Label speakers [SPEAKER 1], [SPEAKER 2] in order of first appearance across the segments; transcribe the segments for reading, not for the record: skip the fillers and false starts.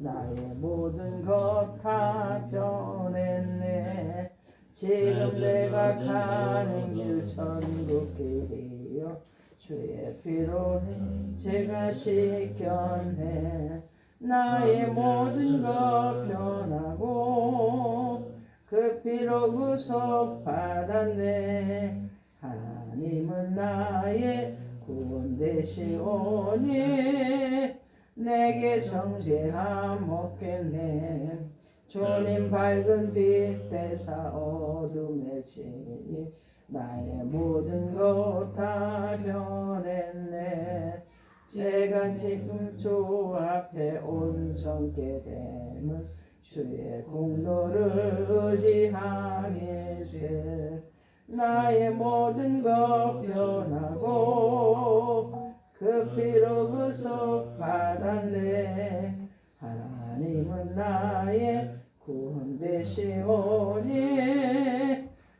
[SPEAKER 1] 나의 모든 것 다 변했네. 지금 내가 가는 길 천국길이요 주의 피로 제가 씻겼네. 나의 모든 것 변하고 그 피로 구속 받았네. 하나님은 나의 구원 되시오니 내게 정죄함 없겠네. 주님 밝은 빛 대사 어둠의 진이 나의 모든 것 다 변했네. 제가 지금 주 앞에 온성케 됨은 주의 공로를 의지함일세. 나의 모든 것 변하고 그 피로 구속 받았네. 하나님은 나의 구원 되시오니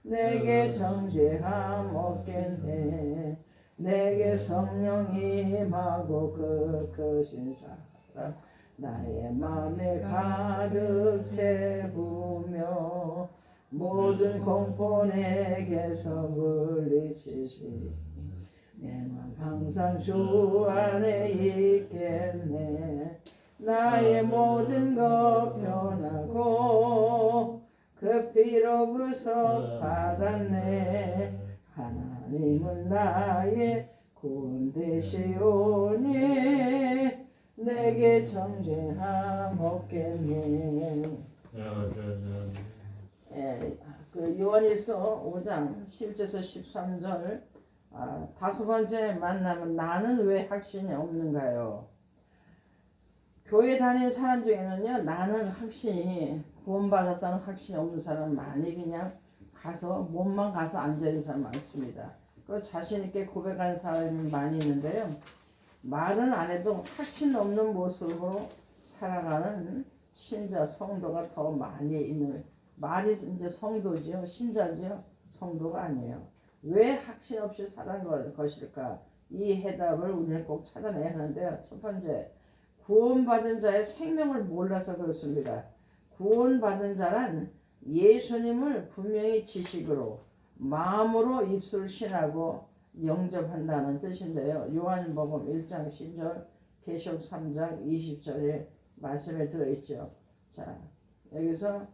[SPEAKER 1] 내게 정죄함 없겠네. 내게 성령 임하고 그 크신 사랑 나의 맘에 가득 채우며 모든 공포 내게서 물리치시니 내 맘 항상 주 안에 있겠네. 나의 모든 것 변하고 그 피로 구속 받았네. 하나님은 나의 구원 되시오니 내게 정죄함 없겠네. 그 요한일서 5장 10절에서 13절 다섯 번째 만남은 나는 왜 확신이 없는가요? 교회 다니는 사람 중에는요, 나는 확신이 구원받았다는 확신이 없는 사람 많이 그냥 가서 몸만 가서 앉아있는 사람 많습니다. 그 자신 있게 고백하는 사람이 많이 있는데요, 말은 안 해도 확신 없는 모습으로 살아가는 신자 성도가 더 많이 있는. 말이 이제 성도지요, 신자지요, 성도가 아니에요. 왜 확신 없이 살아가는 것일까? 이 해답을 우리는 꼭 찾아내야 하는데요. 첫 번째, 구원받은 자의 생명을 몰라서 그렇습니다. 구원받은 자란 예수님을 분명히 지식으로 마음으로 입술 신하고 영접한다는 뜻인데요. 요한복음 1장 10절, 계시록 3장 20절에 말씀에 들어있죠. 자, 여기서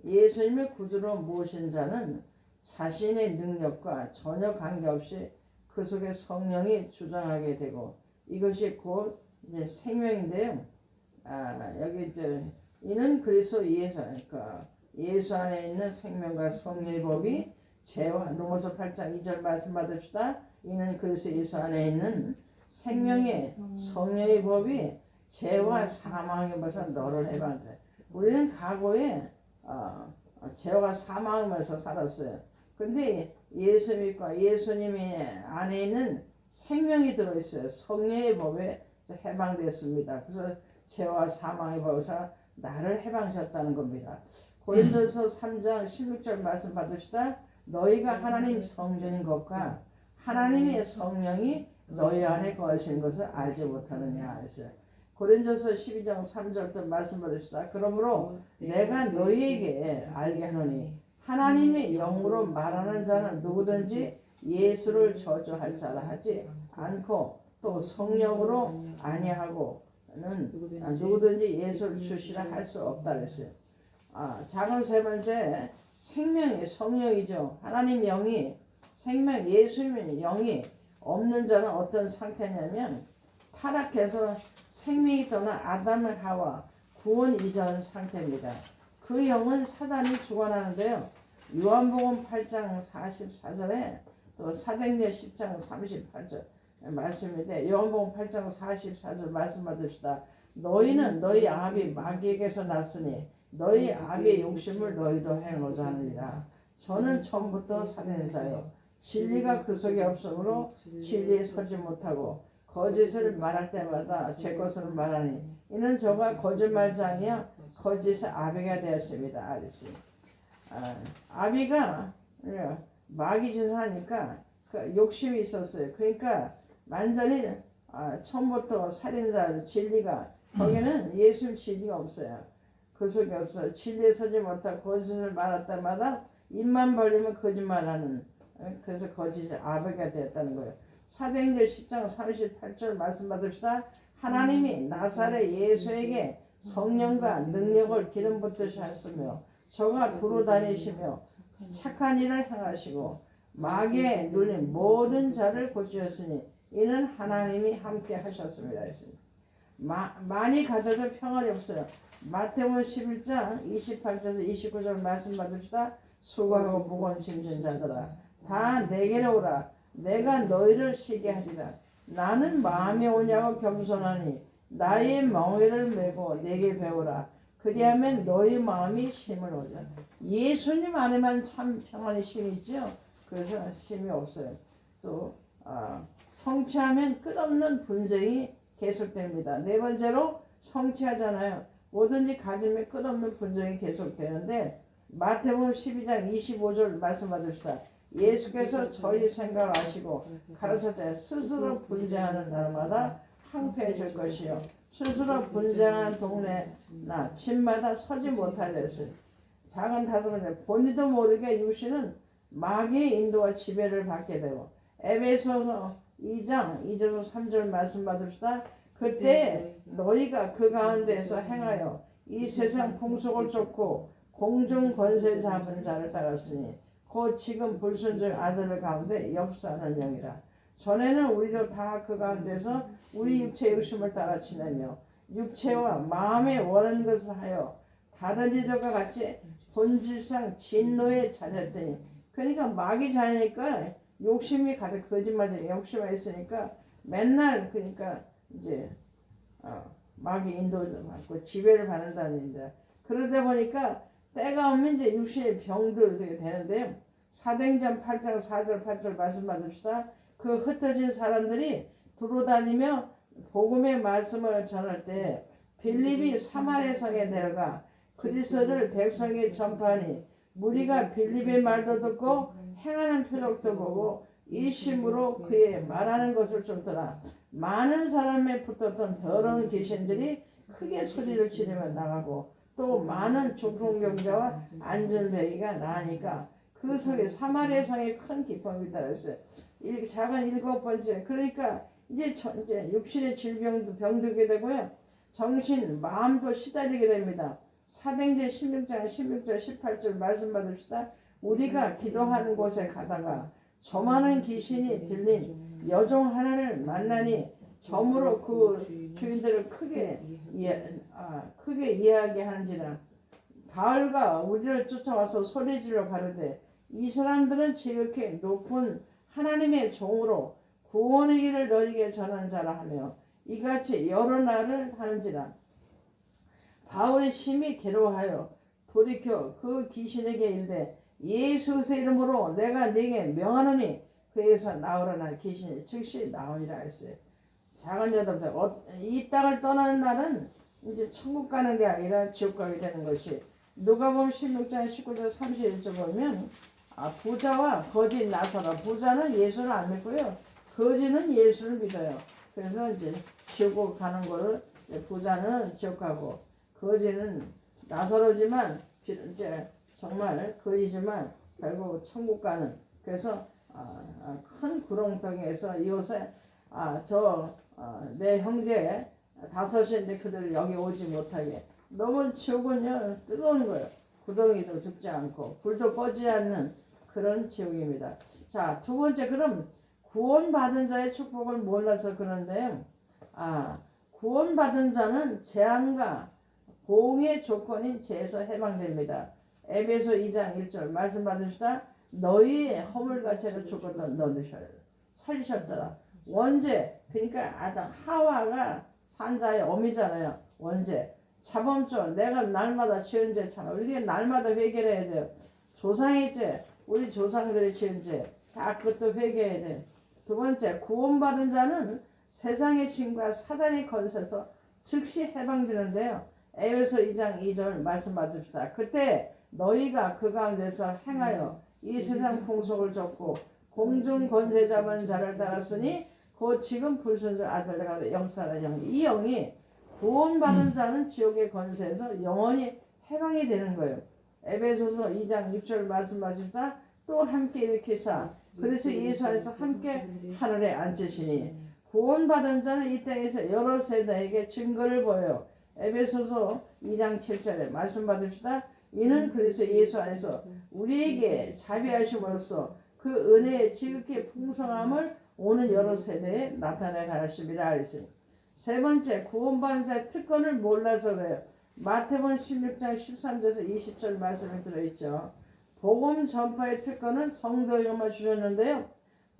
[SPEAKER 1] 예수님의 구주로 모신 자는 자신의 능력과 전혀 관계없이 그 속에 성령이 주장하게 되고 이것이 곧 이제 생명인데요. 여기 이는 그리스도 예수 안에 있는 생명과 성령의 법이 죄와 로마서 8장 2절 말씀 받읍시다. 이는 그리스도 예수 안에 있는 생명의 성령의 법이 죄와 사망의 법에서 너를 해방한다. 우리는 과거에 죄와 사망하면서 살았어요. 근데 예수 믿고 예수님이 안에 있는 생명이 들어있어요. 성령의 법에 해방됐습니다. 그래서 죄와 사망의 법에서 나를 해방하셨다는 겁니다. 고린도서 3장 16절 말씀 받읍시다. 너희가 하나님 성전인 것과 하나님의 성령이 너희 안에 거하시는 것을 알지 못하느냐 했어요. 고린도서 12장 3절부터 말씀 받읍시다. 그러므로 내가 너희에게 알게 하노니 하나님의 영으로 말하는 자는 누구든지 예수를 저주할 자라 하지 않고 또 성령으로 아니하고는 누구든지 예수를 주시라 할 수 없다 그랬어요. 작은 세 번째, 생명이 성령이죠. 하나님 영이 생명, 예수님의 영이 없는 자는 어떤 상태냐면 타락해서 생명이 떠난 아담을 하와 구원 이전 상태입니다. 그 영은 사단이 주관하는데요. 요한복음 8장 44절에 또 사도행전 10장 38절 말씀인데 요한복음 8장 44절 말씀 받읍시다. 너희는 너희 아비 마귀에게서 났으니 너희 아비의 욕심을 너희도 행하고자 하느니라. 저는 처음부터 살인자요 진리가 그 속에 없으므로 진리에 서지 못하고 거짓을 말할 때마다 제 것을 말하니 이는 저가 거짓말장이여 거짓의 아비가 되었습니다. 아리스. 아비가 마귀 짓을 하니까 그 욕심이 있었어요. 그러니까 완전히 처음부터 살인자 진리가 거기는 예수님 진리가 없어요. 그 속에 없어요. 진리에 서지 못하고 거짓을 말할 때마다 입만 벌리면 거짓말하는, 그래서 거짓의 아버지가 되었다는 거예요. 사도행전 10장 38절 말씀 받읍시다. 하나님이 나사렛 예수에게 성령과 능력을 기름 붓듯이 하시며 저가 두루 다니시며 착한 일을 행하시고 마귀에 눌린 모든 자를 고치셨으니 이는 하나님이 함께 하셨습니다. 많이 가져도 평안이 없어요. 마태복음 11장 28절에서 29절 말씀 받읍시다. 수고하고 무거운 짐진 자들아 다 내게로 오라. 내가 너희를 쉬게 하리라. 나는 마음이 오냐고 겸손하니 나의 멍에를 메고 내게 배우라. 그리하면 너희 마음이 힘을 얻으라. 예수님 안에만 참 평안의 힘이 있죠. 그래서 힘이 없어요. 또 성취하면 끝없는 분쟁이 계속됩니다. 네 번째로 성취하잖아요. 뭐든지 가지면 끝없는 분쟁이 계속되는데 마태복음 12장 25절 말씀 받읍시다. 예수께서 저희 생각을 아시고 가르쳤다. 스스로 분쟁하는 날마다 황폐해질 것이요 스스로 분쟁하는 동네나 집마다 서지 못하려 했어요. 작은 다섯 번째, 본인도 모르게 육신은 마귀의 인도와 지배를 받게 되고 에베소서 2장 2절에서 3절 말씀 받읍시다. 그때 너희가 그 가운데서 행하여 이 세상 풍속을 쫓고 공중 권세 잡은 자를 따랐으니 곧 지금 불순종 아들 가운데 역사하는 영이라. 전에는 우리도 다 그 가운데서 우리 육체의 욕심을 따라 지내며 육체와 마음에 원하는 것을 하여 다른 이들과 같이 본질상 진노의 자녀였더니, 그러니까 마귀 자녀니까 욕심이 가득, 거짓말쟁이 욕심이 있으니까 맨날 그러니까 이제 마귀 인도를 받고 지배를 받는다는 얘기다. 그러다 보니까 때가 오면 이제 육신의 병들게 되는데요. 사도행전 8장 4절 8절 말씀 받읍시다. 그 흩어진 사람들이 두루다니며 복음의 말씀을 전할 때 빌립이 사마리아 성에 내려가 그리스도를 백성에게 전파하니 무리가 빌립의 말도 듣고 행하는 표적도 보고 이심으로 그의 말하는 것을 쫓더라. 많은 사람에 붙었던 더러운 귀신들이 크게 소리를 지르며 나가고 또 많은 조풍경자와 안전뱅이가 나니까 그 속에 사마리아 성에 큰 기쁨이 있다였어요. 작은 일곱 번째, 그러니까 이제 육신의 질병도 병들게 되고요. 정신, 마음도 시달리게 됩니다. 사도행전 16장 16절 18절 말씀 받읍시다. 우리가 기도하는 곳에 가다가 저 많은 귀신이 들린 여종 하나를 만나니 점으로 그 주인들을 크게 이야기하는지라. 바울과 우리를 쫓아와서 소리질러 가르되 이 사람들은 지극히 높은 하나님의 종으로 구원의 길을 너희에게 전하는 자라 하며 이같이 여러 날을 하는지라. 바울이 심히 괴로워하여 돌이켜 그 귀신에게 이르되 예수 그리스도의 이름으로 내가 네게 명하노니 그에서 나오라나 귀신이 즉시 나오니라 했어요. 작은 여덟, 이 땅을 떠나는 날은 이제 천국 가는 게 아니라 지옥 가게 되는 것이, 누가복음 16장 19절 31절 보면 부자와 거짓 나사로, 부자는 예수를 안 믿고요, 거짓은 예수를 믿어요. 그래서 이제 지옥 가는 거를 부자는 지옥 가고 거짓은 나사로지만 이제 정말 거짓이지만 결국 천국 가는. 그래서 큰 구렁텅이에서 이곳에 내 형제 다섯인데 그들 여기 오지 못하게. 너무 지옥은요 뜨거운 거예요. 구덩이도 죽지 않고 불도 꺼지지 않는 그런 지옥입니다. 자, 두 번째, 그럼 구원받은 자의 축복을 몰라서 그런데 구원받은 자는 재앙과 보응의 조건인 죄에서 해방됩니다. 에베소 2장 1절 말씀 받으시다. 너희의 허물과 죄를 죽었던 너희 살리셨더라. 원죄, 그러니까 아담 하와가 산자의 어미잖아요. 원죄, 자범죄, 내가 날마다 지은 죄 참 우리가 날마다 회개해야 돼요. 조상의 죄, 우리 조상들의 지은 죄 다 그것도 회개해야 돼요. 두 번째, 구원받은 자는 세상의 짐과 사단의 권세에서 즉시 해방되는데요. 에베소 2장 2절 말씀 받읍시다. 그때 너희가 그 가운데서 행하여 이 세상 풍속을 쫓고 공중 권세 잡은 자를 따랐으니 곧 지금 불순종 아들들과 영사의 영, 이 영이 구원받은 자는 지옥의 권세에서 영원히 해방이 되는 거예요. 에베소서 2장 6절 말씀하십니다. 또 함께 일으키사 그래서 예수 안에서 함께 하늘에 앉으시니 구원받은 자는 이 땅에서 여러 세대에게 증거를 보여요. 에베소서 2장 7절에 말씀 받읍시다. 이는 그래서 예수 안에서 우리에게 자비하심으로써 그 은혜의 지극히 풍성함을 오는 여러 세대에 나타내 가르칩니다. 세 번째, 구원받은 자의 특권을 몰라서 그래요. 마태복음 16장 13절에서 20절 말씀이 들어있죠. 복음 전파의 특권은 성도에게만 주셨는데요.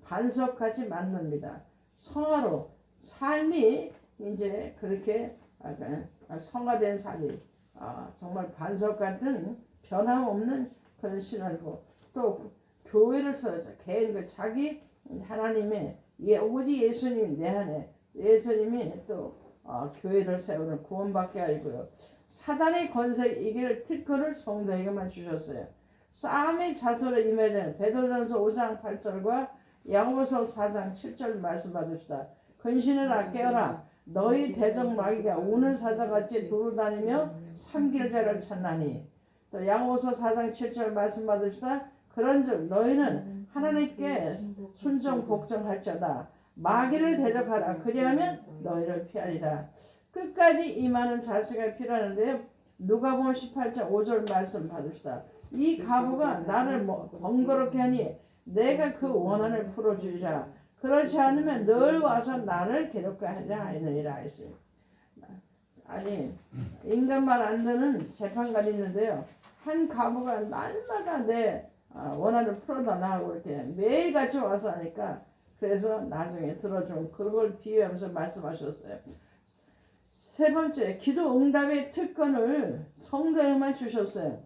[SPEAKER 1] 반석같이 만납니다. 성화로 삶이 이제 그렇게 성화된 삶이 정말 반석 같은 변함없는 그런 신앙이고 또 교회를 써서 개인 자기 하나님의 오직 예수님이 내 안에 예수님이 또 교회를 세우는 구원받게 하고요. 사단의 권세 이길 특권을 성도에게만 주셨어요. 싸움의 자소를 임해야 되는 베드로전서 5장 8절과 야고보서 4장 7절 말씀 받읍시다. 근신하라 깨어라 너희 대적 마귀가 우는 사자같이 두루다니며 삼킬 자를 찾나니. 또 야고보서 4장 7절 말씀 받읍시다. 그런즉 너희는 하나님께 순종 복종할지어다 마귀를 대적하라 그리하면 너희를 피하리라. 끝까지 임하는 자세가 필요하는데요. 누가복음 18장 5절 말씀 받읍시다. 이 가부가 나를 번거롭게 하니 내가 그 원한을 풀어주리라. 그렇지 않으면 늘 와서 나를 괴롭게 하리라 하느니라 했어요. 아니 인간 말 안 듣는 재판관이 있는데요. 한 가부가 날마다 내 원한을 풀어달라 하고 이렇게 매일같이 와서 하니까 그래서 나중에 들어준 그걸 비유하면서 말씀하셨어요. 세 번째, 기도 응답의 특권을 성도에게만 주셨어요.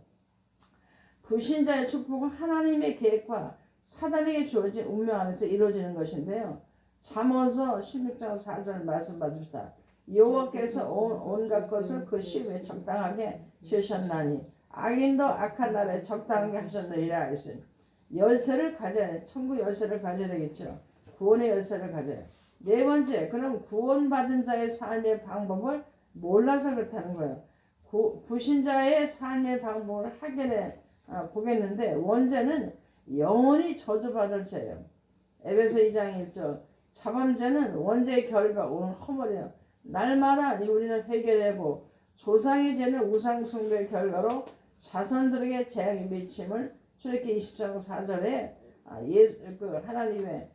[SPEAKER 1] 불신자의 축복은 하나님의 계획과 사단에게 주어진 운명 안에서 이루어지는 것인데요. 잠언서 16장 4절 말씀 받읍시다. 여호와께서 온갖 것을 그 시에 적당하게 지으셨나니 악인도 악한 날에 적당하게 하셨느니라 했어요. 열쇠를 가져야 돼. 천국 열쇠를 가져야 되겠죠. 구원의 열쇠를 가져야 돼. 네 번째, 그럼 구원받은 자의 삶의 방법을 몰라서 그렇다는 거예요. 불신자의 삶의 방법을 확인해 보겠는데 원죄는 영원히 저주받을 죄예요. 에베소 2장 1절 자범죄는 원죄의 결과 오는 허물이에요. 날마다 우리는 해결하고 조상의 죄는 우상 숭배의 결과로 자손들에게 재앙이 미침을 출애굽기 20장 4절에 하나님의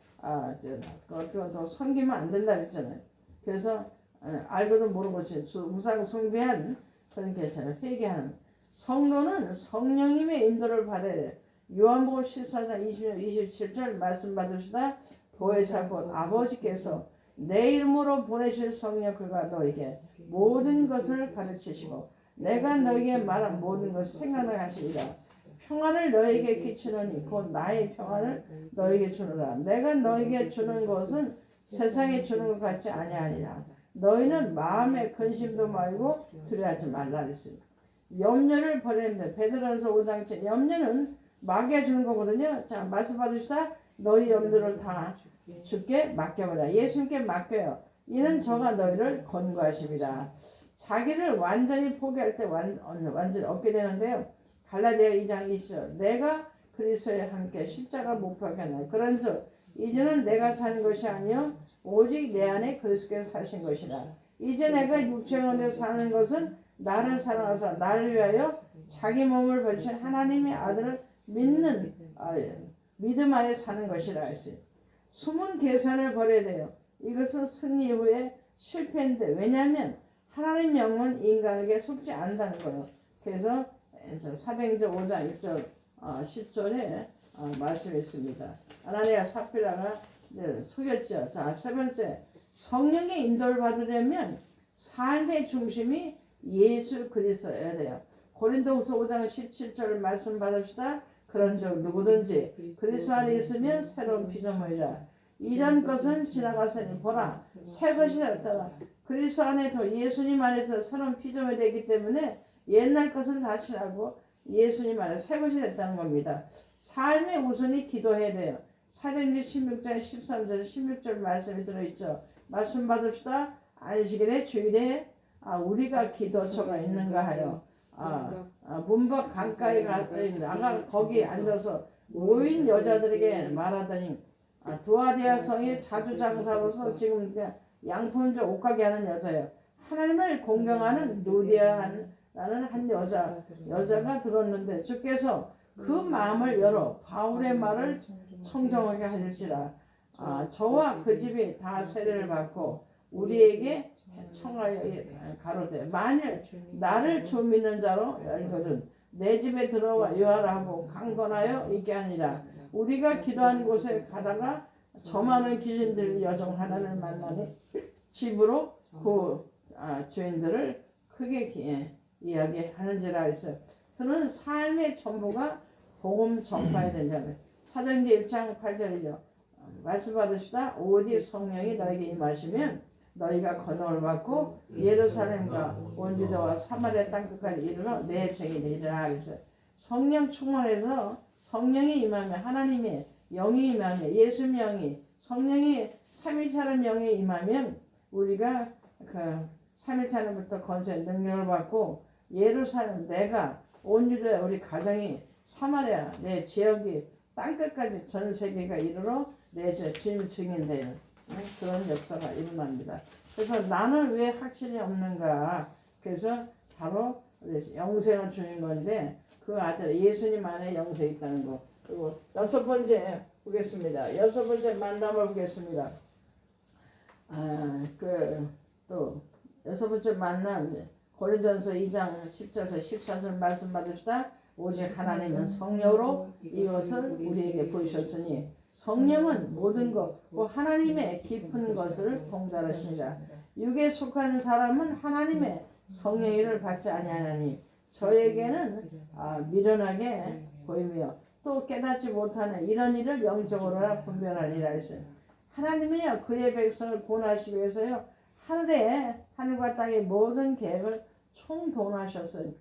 [SPEAKER 1] 그것도 섬기면 안 된다 그랬잖아요. 그래서 알고도 모르고 우상 숭배한 그런 괜찮아요. 회개하는 성도는 성령님의 인도를 받아야 돼요. 요한복음 14장 27절 말씀 받읍시다. 보혜사 곧 아버지께서 내 이름으로 보내실 성령 그가 너에게 모든 것을 가르치시고 내가 너에게 말한 모든 것을 생각나게 하시리라. 평안을 너에게 끼치노니 곧 나의 평안을 너에게 주노라. 내가 너에게 주는 것은 세상에 주는 것 같지 아니하니라. 너희는 마음에 근심도 말고 두려워하지 말라 그랬습니다. 염려를 버려야 됩니다. 베드로전서 5장 7 염려는 마귀가 주는 거거든요. 자 말씀 받으시다. 너희 염려를 다 주께 맡겨버려. 예수님께 맡겨요. 이는 저가 너희를 권고하십니다. 자기를 완전히 포기할 때 완전히 얻게 되는데요. 갈라디아 2장 20절 내가 그리스도에 함께 십자가 못 박혔나니 그런즉 이제는 내가 사는 것이 아니요 오직 내 안에 그리스도께서 사신 것이라. 이제 내가 육체 가운데 사는 것은 나를 사랑하사 나를 위하여 자기 몸을 버리신 하나님의 아들을 믿는 믿음 안에 사는 것이라 했어요. 숨은 계산을 버려야 돼요. 이것은 승리 후에 실패인데 왜냐하면 하나님 영은 인간에게 속지 않는다는 거예요. 그래서 사도행전 5장 1절 10절에 말씀이 있습니다. 아나니아 삽비라가 속였죠. 자, 세 번째 성령의 인도를 받으려면 삶의 중심이 예수 그리스도여야 돼요. 고린도후서 5장 17절 말씀 받읍시다. 그런즉 누구든지 그리스도 안에 있으면 새로운 피조물이라. 이전 것은 지나갔으니 보라 새 것이 되었다. 그리스도 안에서 예수님 안에서 새로운 피조물이 되기 때문에 옛날 것은 다 지나고 예수님 안에 새 것이 됐다는 겁니다. 삶의 우선이 기도해야 돼요. 사도행전 16장 13절 16절 말씀이 들어있죠. 말씀 받읍시다. 안식일에 주일에 우리가 기도처가 있는가 하여 문밖 강가에 나가 거기 앉아서 노인 여자들에게 말하더니 두아디아성의 자주장사로서 지금 양품점 옷가게 하는 여자예요. 하나님을 공경하는 루디아라는 한 여자가 들었는데 주께서 그 마음을 열어 바울의 말을 청정하게 하실지라. 저와 그 집이 다 세례를 받고 우리에게 청하여 가로되 만일 나를 주 믿는 자로 열거든 내 집에 들어와 유하라 하고 강건하여 있게 하니라. 우리가 기도한 곳에 가다가 저 많은 귀신들 여종 하나를 만나니 집으로 그 주인들을 크게 이야기하는지라 했어요. 그는 삶의 전부가 복음 전파해야 된다면 사도행전 1장 8절이죠. 말씀 받으시다 오직 성령이 너에게 임하시면 너희가 권능을 받고 예루살렘과 온 유다와 사마리아 땅끝까지 이르러 내 증인이라 하셨어요. 성령 충만해서 성령이 임하면 하나님의 영이 임하면 예수님의 영이 성령이 삼위차는 영이 임하면 우리가 그 삼위차는부터 권세 능력을 받고 예루살렘 내가 온 유다 우리 가정이 사마리아 내 지역이 땅끝까지 전 세계가 이르러 내 주님 증인되는 그런 역사가 일어납니다. 그래서 나는 왜 확신이 없는가? 그래서 바로 영생을 주는 건데 그 아들 예수님 안에 영생이 있다는 거. 그리고 여섯 번째 보겠습니다. 여섯 번째 만남을 보겠습니다. 또 여섯 번째 만남 고린도전서 2장 10절에서 14절 말씀 받으시다. 오직 하나님은 성령으로 이것을 우리에게 보이셨으니 성령은 모든 것, 하나님의 깊은 것을 통달하시니라. 육에 속한 사람은 하나님의 성령을 받지 아니하나니 저에게는 미련하게 보이며 또 깨닫지 못하는 이런 일을 영적으로나 분별하니라 했어요. 하나님이요 그의 백성을 구원하시기 위해서요 하늘과 땅의 모든 계획을 총동원하셨어요.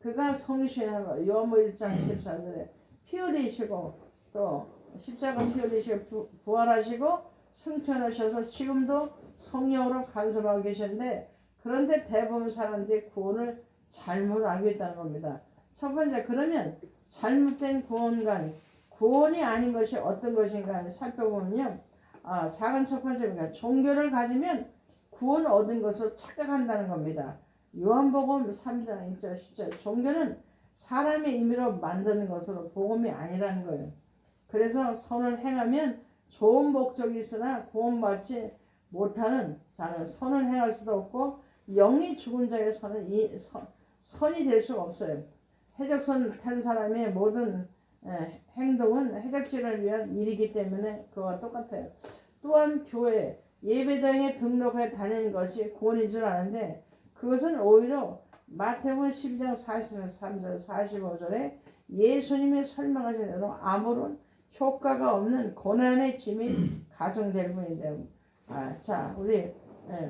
[SPEAKER 1] 그가 성신하고 요한복음 1장 14절에 피 흘리시고 또 십자가 피 흘리시고 부활하시고 승천하셔서 지금도 성령으로 간섭하고 계시는데 그런데 대부분 사람들이 구원을 잘못 알고 있다는 겁니다. 첫 번째 그러면 잘못된 구원이 아닌 것이 어떤 것인가 살펴보면요. 작은 첫 번째입니다. 종교를 가지면 구원 얻은 것을 착각한다는 겁니다. 요한복음 3장 1절 10절 종교는 사람의 임의로 만드는 것으로 복음이 아니라는 거예요. 그래서 선을 행하면 좋은 목적이 있으나 구원받지 못하는 자는 선을 행할 수도 없고 영이 죽은 자의 선이 될 수가 없어요. 해적선 탄 사람의 모든 행동은 해적지를 위한 일이기 때문에 그와 똑같아요. 또한 교회 예배당에 등록해 다니는 것이 구원인 줄 아는데 그것은 오히려 마태복음 12장 43절 45절에 예수님이 설명하신 대로 아무런 효과가 없는 고난의 짐이 가중될 뿐인데 자 우리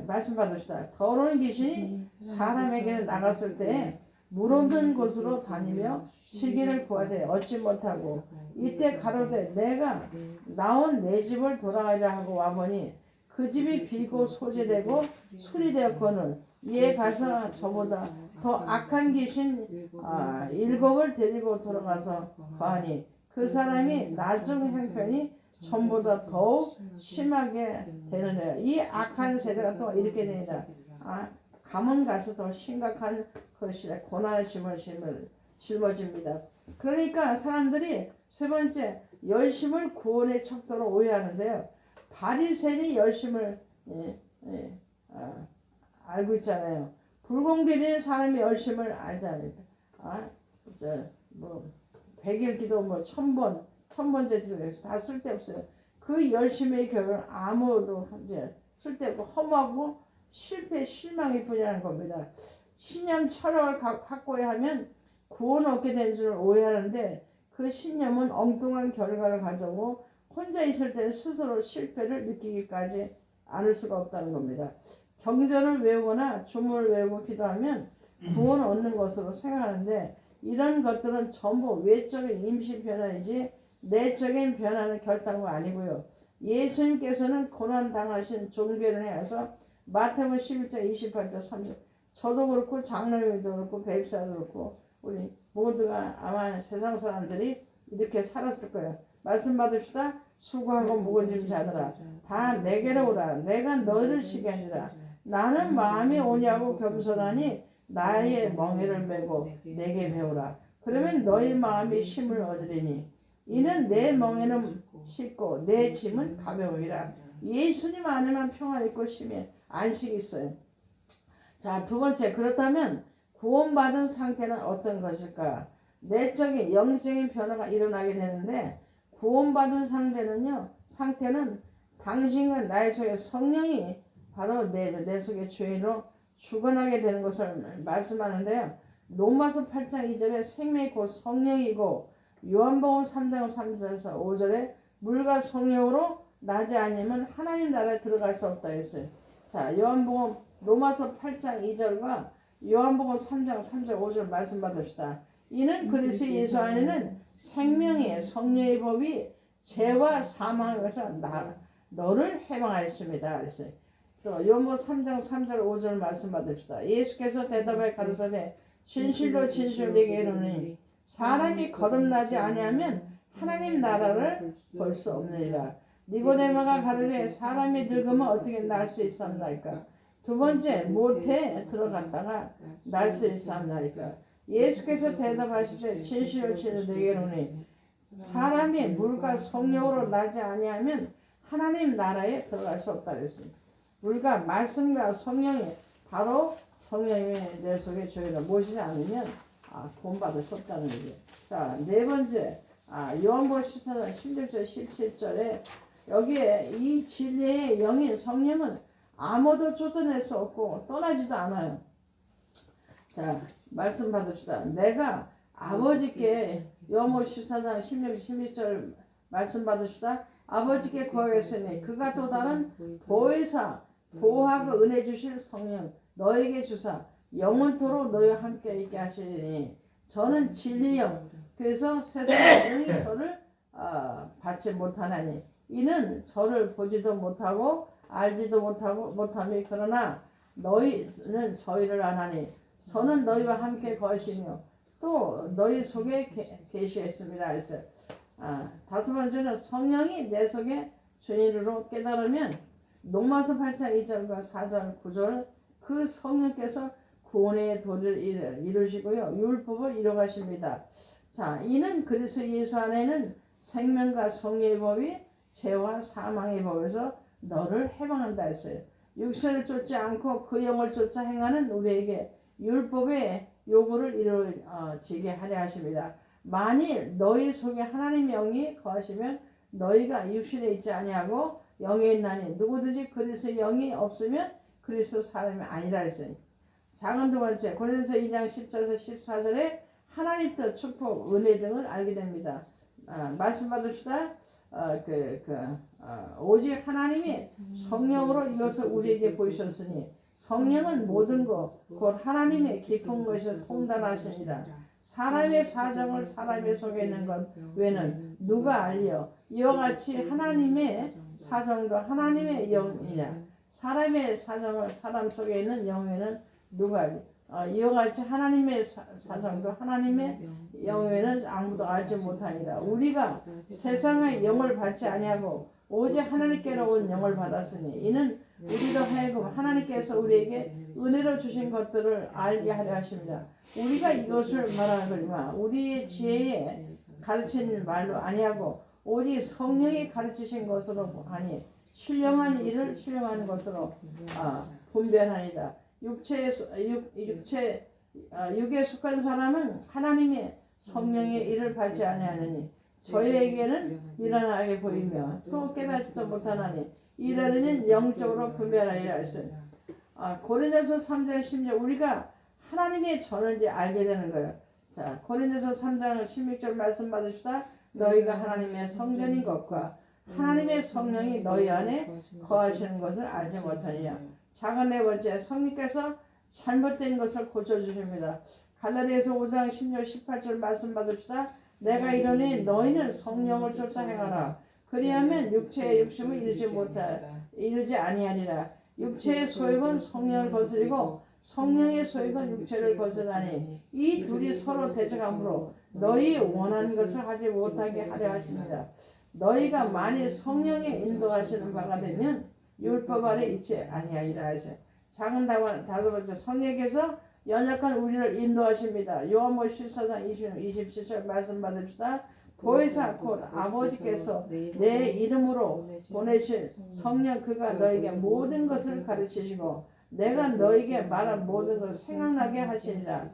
[SPEAKER 1] 말씀 받으시다. 더러운 귀신이 사람에게 나갔을 때 물 없는 곳으로 다니며 실기를 구하되 얻지 못하고 이때 가로되 내가 나온 내 집을 돌아가리라 하고 와보니 그 집이 비고 소재되고 수리되었거늘 이에 가서 저보다 더 악한 귀신 7을 데리고 돌아가서 거하니 그 사람이 나중 형편이 전보다 더욱 심하게 되느니라. 이 악한 세대가 또 이렇게 되니라. 가면 가서 더 심각한 것이라 고난의 짐을 짊어집니다. 그러니까 사람들이 세 번째 열심을 구원의 척도로 오해하는데요. 바리새인이 열심을 알고 있잖아요. 불공들인 사람이 열심을 알잖아요. 100일 기도 1000번째 기도해서 다 쓸데없어요. 그 열심의 결과는 아무도 쓸데없고 험하고 실망일 뿐이라는 겁니다. 신념 철학을 확고히 하면 구원 얻게 되는 줄 오해하는데 그 신념은 엉뚱한 결과를 가져오고 혼자 있을 때는 스스로 실패를 느끼기까지 않을 수가 없다는 겁니다. 경전을 외우거나 주문을 외우고 기도하면 구원 얻는 것으로 생각하는데 이런 것들은 전부 외적인 임시 변화이지 내적인 변화는 결단과 아니고요. 예수님께서는 고난 당하신 종교를 해서 마태복음 11장 28절 30 저도 그렇고 장로님도 그렇고 배입사도 그렇고 우리 모두가 아마 세상 사람들이 이렇게 살았을 거예요. 말씀 받읍시다. 수고하고 무거운 자들아 다 내게로 오라. 내가 너를 쉬게 하리라. 나는 마음이 오냐고 겸손하니 나의 멍에를 메고 내게 배우라. 그러면 너희 마음이 힘을 얻으리니 이는 내 멍에는 쉽고 내 짐은 가벼우리라. 예수님 안에만 평안 있고 심히 안식이 있어요. 자, 두 번째, 그렇다면 구원받은 상태는 어떤 것일까? 내적인 영적인 변화가 일어나게 되는데 구원받은 상태는 당신과 나의 속에 성령이 바로 내 속에 죄인으로 주관하게 되는 것을 말씀하는데요. 로마서 8장 2절에 생명이 곧 성령이고 요한복음 3장 3절에서 5절에 물과 성령으로 나지 아니면 하나님 나라에 들어갈 수 없다 했어요. 자, 로마서 8장 2절과 요한복음 3장 3절 5절 말씀 받읍시다. 이는 그리스도 예수 안에는 생명의 성령의 법이 죄와 사망에서 너를 해방하였습니다. 그랬어요. 요한복음 3장 3절 5절 말씀 받읍시다. 예수께서 대답하여 가로사대 진실로 진실로 내게 이르노니 사람이 거듭나지 아니하면 하나님 나라를 볼 수 없느니라. 니고데모가 가르되 사람이 늙으면 어떻게 날 수 있었나이까? 두 번째, 모태에 들어갔다가 날 수 있었나이까? 예수께서 대답하시되 진실로 진실로 내게 이르노니 사람이 물과 성령으로 나지 아니하면 하나님 나라에 들어갈 수 없다 그랬습니다. 물과 말씀과 성령이 바로 성령이 내 속에 죄를 모시지 않으면 구원받을 수 없다는 거죠. 자, 네 번째, 요한복음 14장 16절 17절에 여기에 이 진리의 영인 성령은 아무도 쫓아낼 수 없고 떠나지도 않아요. 자, 말씀 받읍시다. 내가 아버지께 요한복음 14장 16, 16절 말씀 받읍시다. 아버지께 구하겠으니 그가 또 다른 보혜사 보호하고 은혜 주실 성령 너에게 주사 영원토록 너희와 함께 있게 하시리니 저는 진리요 그래서 세상에 저를 받지 못하나니 이는 저를 보지도 못하고 알지도 못하며 그러나 너희는 저희를 아나니 저는 너희와 함께 거하시며 또 너희 속에 계시겠습니다. 그래서 다섯 번째는 성령이 내 속에 죄인으로 깨달으면 로마서 8장 2절과 4절 9절 그 성령께서 구원의 도를 이루시고요 율법을 이루가십니다. 자, 이는 그리스도 예수 안에는 생명과 성령의 법이 죄와 사망의 법에서 너를 해방한다 했어요. 육신을 쫓지 않고 그 영을 쫓아 행하는 우리에게 율법의 요구를 이루어지게 하려 하십니다. 만일 너희 속에 하나님의 영이 거하시면 너희가 육신에 있지 아니하고 영에 있나니 누구든지 그리스도의 영이 없으면 그리스도 사람이 아니라 했어요. 작은 두 번째 고린도서 2장 10절에서 14절에 하나님 뜻, 축복, 은혜 등을 알게 됩니다. 말씀 받읍시다. 오직 하나님이 성령으로 이것을 우리에게 보이셨으니 성령은 모든 것, 곧 하나님의 깊은 것을 통달하시니라. 사람의 사정을 사람의 속에 있는 것 외에는 누가 알리요? 이와 같이 하나님의 사정도 하나님의 영이냐. 사람의 사정을 사람 속에 있는 영에는 누가 알리요? 이와 같이 하나님의 사정도 하나님의 영에는 아무도 알지 못하니라. 우리가 세상의 영을 받지 아니하고 오직 하나님께로 온 영을 받았으니 이는 우리로 하여금 하나님께서 우리에게 은혜로 주신 것들을 알게 하려 하십니다. 우리가 이것을 말하거니와 우리의 지혜에 가르치는 말로 아니하고 오직 성령이 가르치신 것으로 하니 신령한 일을 신령한 것으로 분별하니라. 육에 속한 사람은 하나님의 성령의 일을 받지 아니하느니 저희에게는 일어나게 보이며 또 깨닫지도 못하나니 이러는 영적으로 분별하리라 했어요. 고린도서 3장 10절 우리가 하나님의 전을 알게 되는 거예요. 자, 고린도서 3장 16절 말씀 받으시다. 너희가 하나님의 성전인 것과 하나님의 성령이 너희 안에 거하시는 것을 알지 못하느냐. 작은 네 번째 성령께서 잘못된 것을 고쳐주십니다. 갈라디아서 5장 16, 18절 말씀 받읍시다. 내가 이르니 너희는 성령을 쫓아 행하라. 그리하면 육체의 욕심을 이루지 아니하리라. 육체의 소욕은 성령을 거스리고 성령의 소유가 육체를 거스나니 이 둘이 서로 대적함으로 너희 원하는 것을 하지 못하게 하려 하십니다. 너희가 만일 성령의 인도하시는 바가 되면 율법 아래 있지 아니하리라 하셔. 작은 다섯 성령께서 연약한 우리를 인도하십니다. 요한복음 14장 27절 말씀 받읍시다. 보혜사 곧 아버지께서 내 이름으로 보내신 성령 그가 너에게 모든 것을 가르치시고 내가 너에게 말한 모든 것을 생각나게 하시리라.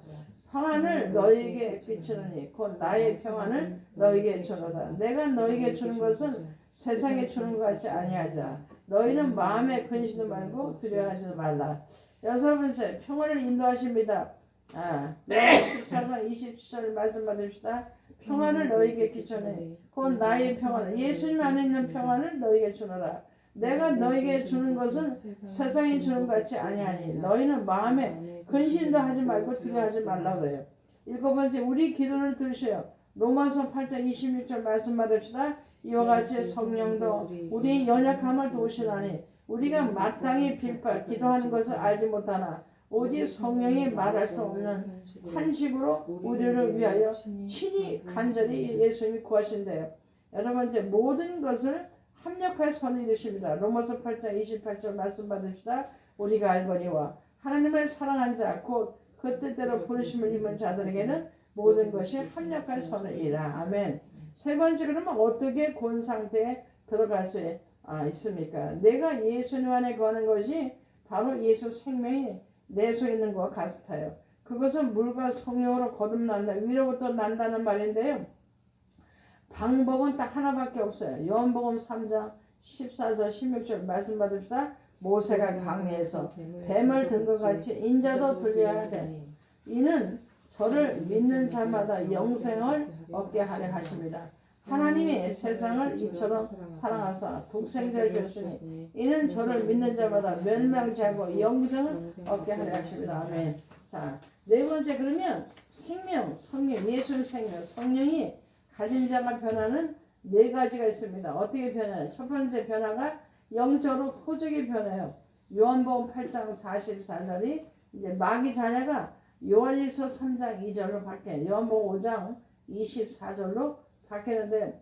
[SPEAKER 1] 평안을 너에게 비추느니 곧 나의 평안을 너에게 주노라. 내가 너에게 주는 것은 세상에 주는 것 같지 아니하리라. 너희는 마음에 근심도 말고 두려워하지도 말라. 여섯 번째, 평안을 인도하십니다. 14장 27절 말씀 받읍시다. 평안을 너에게 끼쳐내 곧 나의 평안을 예수님 안에 있는 평안을 너에게 주노라. 내가 너에게 주는 것은 세상이 주는 것 같이 아니하니 너희는 마음에 근심도 하지 말고 두려워하지 말라고 해요. 일곱 번째, 우리 기도를 들으셔요. 로마서 8장 26절 말씀 받읍시다. 이와 같이 성령도 우리의 연약함을 도우시나니 우리가 마땅히 빌바 기도하는 것을 알지 못하나 오직 성령이 말할 수 없는 한식으로 우리를 위하여 친히 간절히 예수님이 구하신대요. 여러 번째, 모든 것을 합력하여 선을 이루십니다. 로마서 8장 28절 말씀 받읍시다. 우리가 알거니와 하나님을 사랑한 자 곧 그 뜻대로 부르심을 입은 자들에게는 모든 것이 합력하여 선을 이루라. 아멘. 세 번째, 그러면 어떻게 곤 상태에 들어갈 수 있습니까? 내가 예수님 안에 거하는 것이 바로 예수 생명이 내 속에 있는 것과 같아요. 그것은 물과 성령으로 거듭난다. 위로부터 난다는 말인데요. 방법은 딱 하나밖에 없어요. 요한복음 3장 14절 16절 말씀 받읍시다. 모세가 강리에서 뱀을 든 것 같이 인자도 들려야 돼. 이는 저를 믿는 자마다 영생을 얻게 하려 하십니다. 하나님이 세상을 이처럼 사랑하사 독생자를 줬으니 이는 저를 믿는 자마다 멸망치 않고 영생을 얻게 하려 하십니다. 아멘. 자, 네 번째, 그러면 생명, 성령, 예수의 생명, 성령이 가진 자가 변하는 네 가지가 있습니다. 어떻게 변해요? 첫 번째 변화가 영적으로 호적이 변해요. 요한복음 8장 44절이 이제 마귀 자녀가 요한일서 3장 2절로 바뀌어요. 요한복음 5장 24절로 바뀌는데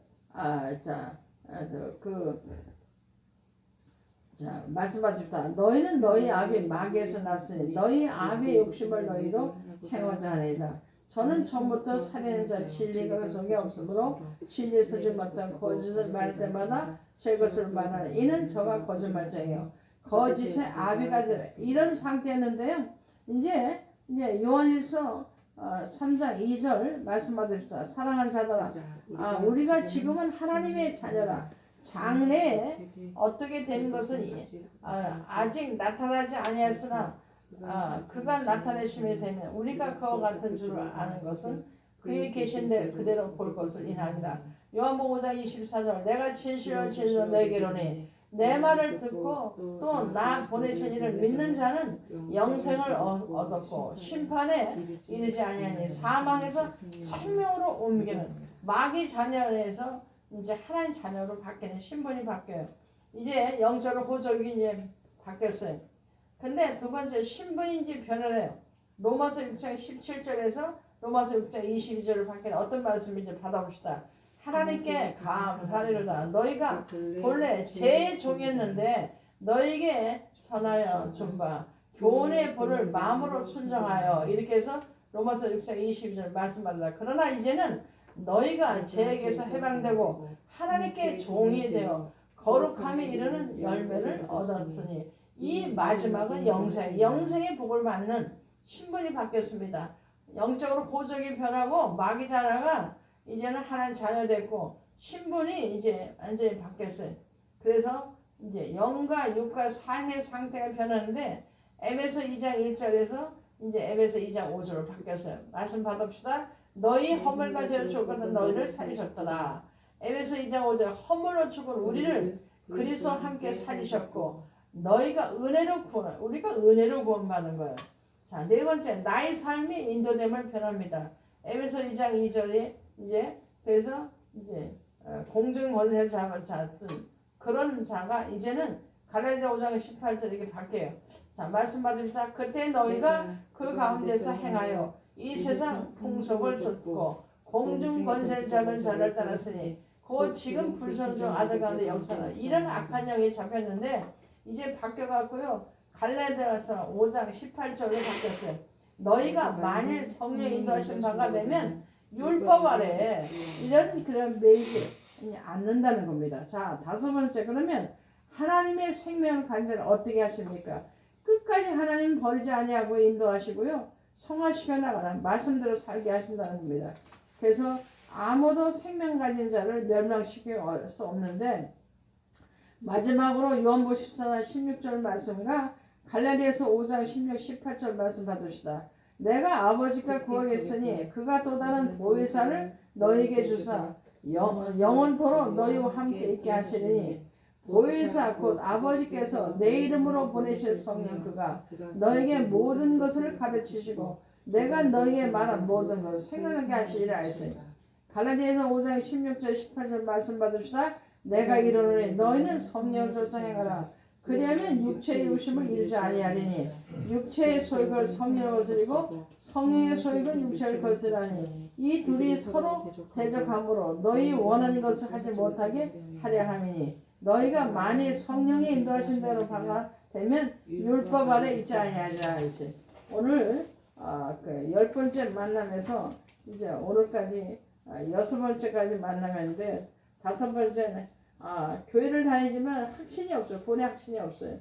[SPEAKER 1] 말씀 받읍시다. 너희는 너희 아비 마귀에서 났으니 너희 아비의 욕심을 너희도 행하자 하리이다. 저는 처음부터 살인한 자 진리가 그 속에 없으므로 진리에 서지 못한 거짓을 말할 때마다 새 것을 말하는 이는 저가 거짓말쟁이요 거짓의 아비가 되라. 이런 상태였는데요. 이제 요한일서 3장 2절 말씀 받읍시다. 사랑하는 자들아, 우리가 지금은 하나님의 자녀라. 장래에 어떻게 된 것은 아직 나타나지 아니하였으나 그가 나타내심이 되면 우리가 그와 같은 줄 아는 것은 그에 계신데 그대로 볼 것을 인하니라. 요한복음 5장 24절 내가 진실로 너에게로니 내 말을 듣고 또 나 보내신 이를 믿는 자는 영생을 얻었고 심판에 이르지 아니하니 사망에서 생명으로 옮기는 마귀 자녀에서 이제 하나님 자녀로 바뀌는 신분이 바뀌어요. 이제 영적으로 호적이 이제 바뀌었어요. 근데 두 번째 신분인지 변화해요. 로마서 6장 17절에서 로마서 6장 22절을 바뀌는 어떤 말씀인지 받아봅시다. 하나님께 감사하리로다. 너희가 본래 제 종이었는데 너희에게 전하여 준 바 교훈의 본을 마음으로 순종하여 이렇게 해서 로마서 6장 22절 말씀받는다. 그러나 이제는 너희가 죄에게서 해방되고 하나님께 종이 되어 거룩함에 이르는 열매를 얻었으니 이 마지막은 영생의 복을 받는 신분이 바뀌었습니다. 영적으로 호적이 변하고 마귀 자녀가 이제는 하나님 자녀 됐고 신분이 이제 완전히 바뀌었어요. 그래서 이제 영과 육과 삶의 상태가 변하는데 에베소 2장 1절에서 이제 에베소 2장 5절로 바뀌었어요. 말씀 받읍시다. 너희 허물과 죄로 죽은 너희를 살리셨더라. 에베소 2장 5절 허물로 죽은 우리를 그리스도와 함께 살리셨고 너희가 은혜로 우리가 은혜로 구원받은 거예요. 자, 네 번째 나의 삶이 인도됨을 변합니다. 에베소 2장 2절에 이제 그래서 이제 공중 권세를 잡은 그런 자가 이제는 갈라디아 5장 18절 이렇게 바뀌어요. 자, 말씀 받으십시다. 그때 너희가 그 가운데서 행하여 이 세상 풍속을 좇고 공중 권세를 잡은 자를 따랐으니 곧 지금 불선중 아들 가운데 역사는 이런 악한 영이 잡혔는데 이제 바뀌어갖고요. 갈라디아서 5장 18절로 바뀌었어요. 너희가 만일 성령 인도하신 바가 되면 율법 아래 이런 그런 매이지 않는다는 겁니다. 자, 다섯 번째, 그러면 하나님의 생명을 간절히 어떻게 하십니까? 끝까지 하나님 버리지 아니하고 인도하시고요. 성화시켜 나가는 말씀대로 살게 하신다는 겁니다. 그래서 아무도 생명 가진 자를 멸망시킬 수 없는데, 마지막으로 요한복음 14장 16절 말씀과 갈라디아서 5장 16, 18절 말씀 받으시다. 내가 아버지께 구하겠으니 그가 또 다른 보혜사를 너희에게 주사 영원토록 너희와 함께 있게 하시리니 보혜사 곧 아버지께서 내 이름으로 보내실 성령 그가 너에게 모든 것을 가르치시고 내가 너에게 말한 모든 것을 생각하게 하시리라 하였으니 갈라디아서 5장 16절 18절 말씀 받으시다. 내가 이르노니 너희는 성령을 쫓아행하라. 그리하면 육체의 욕심을 이루지 아니하리니 육체의 소욕을 성령을 거스리고 성령의 소욕은 육체를 거스리니 이 둘이 서로 대적함으로 너희 원하는 것을 하지 못하게 하려 함이니 너희가 만일 성령이 인도하신 대로 방황되면 율법 아래 있지 아니하리라 했어요. 오늘 그 10번째 만남에서 이제 오늘까지 6번째까지 만남인데 5번째는 교회를 다니지만 확신이 없어요. 본의 확신이 없어요.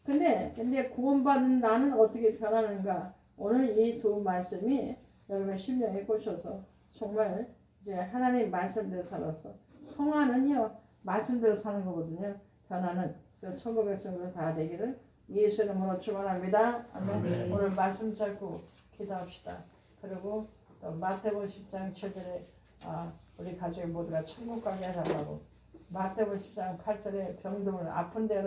[SPEAKER 1] 근데 구원받은 나는 어떻게 변하는가? 오늘 이 두 말씀이 여러분 심령에 꽂혀서 정말 이제 하나님 말씀대로 살아서 성화는요 말씀대로 사는 거거든요. 변화는 그 천국 백성으로 다 되기를 예수 이름으로 축원합니다. 아멘. 오늘 말씀 잡고 기도합시다. 그리고 또 마태복음 10장 7절에 우리 가족 모두가 천국 가게 해달라고 마태복음 10장 8절에 병동을 아픈 데로